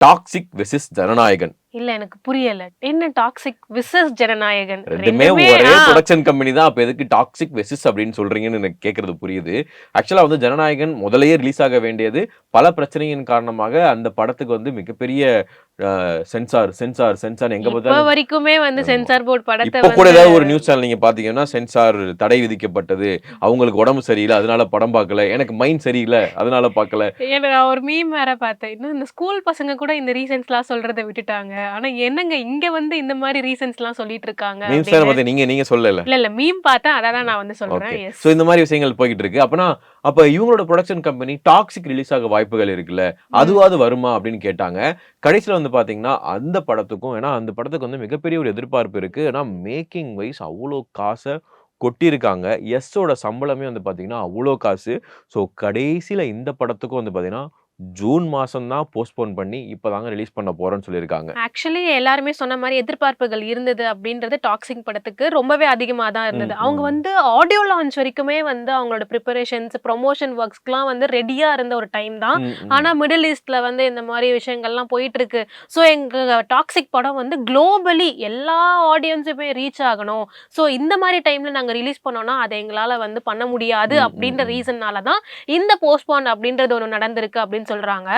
Toxic versus Jananayagan. இல்ல எனக்கு புரியல. என்ன டாக்ஸிக் விசஸ் ஜனநாயகன்? ரெண்டுமே ஒரே புரொடக்ஷன் கம்பெனி தான். அப்ப எதுக்கு டாக்ஸிக் வெர்சஸ் அப்படின்னு சொல்றீங்கன்னு எனக்கு கேட்கறது புரியுது. ஆக்சுவலா வந்து ஜனநாயகன் முதல்லயே ரிலீஸ் ஆக வேண்டியது. பல பிரச்சனையின் காரணமாக அந்த படத்துக்கு வந்து மிகப்பெரிய சென்சார் எங்க இப்ப பார்த்தாலும் வரைக்குமே வந்து ஆமா. சென்சார் போர்ட் படத்த இப்ப கூட வந்து ஏதாவது ஒரு நியூஸ் சேனல் நீங்க பார்த்தீங்கன்னா, சென்சார் தடை விதிக்கப்பட்டது. அவங்களுக்கு உடம்பு சரியில்ல. அதனால படம் பார்க்கல. எனக்கு மைண்ட் சரியில்ல. அதனால பார்க்கல. நான் ஒரு மீம் வேற பார்த்தேன். இன்னும் இந்த ஸ்கூல் பசங்க கூட இந்த ரீசன்ஸ்லாம் சொல்றத விட்டுட்டாங்க. ஆனா என்னங்க இங்க வந்து இந்த மாரி ரீசன்ஸ்லாம் சொல்லிட்டு இருக்காங்க மீம்ஸ் தான அப்படின்னு. பார்த்தீங்க. நீங்க சொல்லல. இல்ல மீம் பார்த்தேன். அத தான் நான் வந்து சொல்றேன். ஓகே. எஸ். சோ இந்த மாரி விஷயங்கள் போய்க்கிட்டு இருக்கு. அப்ப இவங்களோட புரொடக்ஷன் கம்பெனி டாக்ஸிக் ரிலீஸ் ஆக வாய்ப்புகள் இருக்குல்ல. ம். அதுவாவது வருமா அப்படின்னு கேட்டாங்க. கடைசில வந்து பார்த்தீங்கன்னா, அந்த படத்துக்கும் ஏன்னா அந்த படத்துக்கு வந்து மிகப்பெரிய ஒரு எதிர்பார்ப்பு இருக்கு. ஏன்னா மேக்கிங் வைஸ் அவ்ளோ காச கொட்டியிருக்காங்க. எஸ்ஸோட சம்பளமே வந்து பார்த்தீங்கன்னா, அவ்ளோ காசு. ஸோ கடைசில இந்த படத்துக்கும் வந்து பார்த்தீங்கன்னா, ஜூன் மாசம் தான் போஸ்ட்போன் பண்ணி இப்ப தாங்க ரிலீஸ் பண்ண போறோம்ன்னு சொல்லியிருக்காங்க. ஆக்சுவலி எல்லாருமே சொன்ன மாரி எதிர்பார்ப்புகள் இருந்தது அப்படின்றது டாக்ஸிக் படத்துக்கு ரொம்பவே அதிகமா தான் இருந்தது. ம், அவங்க ம். வந்து ஆடியோ லான்ச் வரைக்குமே வந்து அவங்களோட பிரிப்பரேஷன்ஸ், ப்ரமோஷன் வொர்க்ஸ்க்குலாம் வந்து ரெடியா இருந்த ஒரு டைம் தான். ம், ம். ஆனா மிடில் ஈஸ்ட்ல வந்து இந்த மாரி விஷயங்கள்லாம் போயிட்டு இருக்கு. ஸோ எங்க டாக்ஸிக் படம் வந்து குளோபலி எல்லா ஆடியன்ஸுமே ரீச் ஆகணும். ஸோ இந்த மாரி டைம்ல நாங்க ரிலீஸ் பண்ணோம்னா, அத எங்களால வந்து பண்ண முடியாது ம், ம், அப்படின்ற ம். ரீசன்னால தான் இந்த போஸ்ட்போன் அப்படின்றது ஒண்ணு நடந்திருக்கு அப்படின்னு சொல்றாங்க.